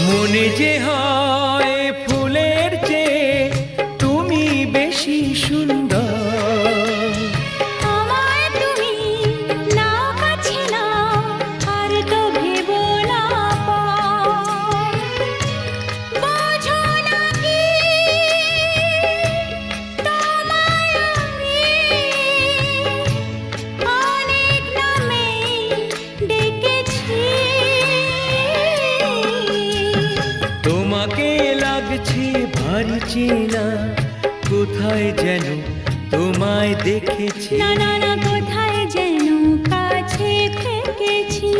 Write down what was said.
মনে যে হয় ফুলের চেয়ে তুমি বেশি সুন্দর। আমায় তুমি নাও কাছে নাও, আর তো ভেবো না পর। বোঝো না কি তোমায় আমি অনেক নামেই ডেকেছি। তোমাকে লাগছে ভারী চেনা, কোথায় যেন তোমায় দেখেছি। না না না, কোথায় যেন কাছে থেকেছি।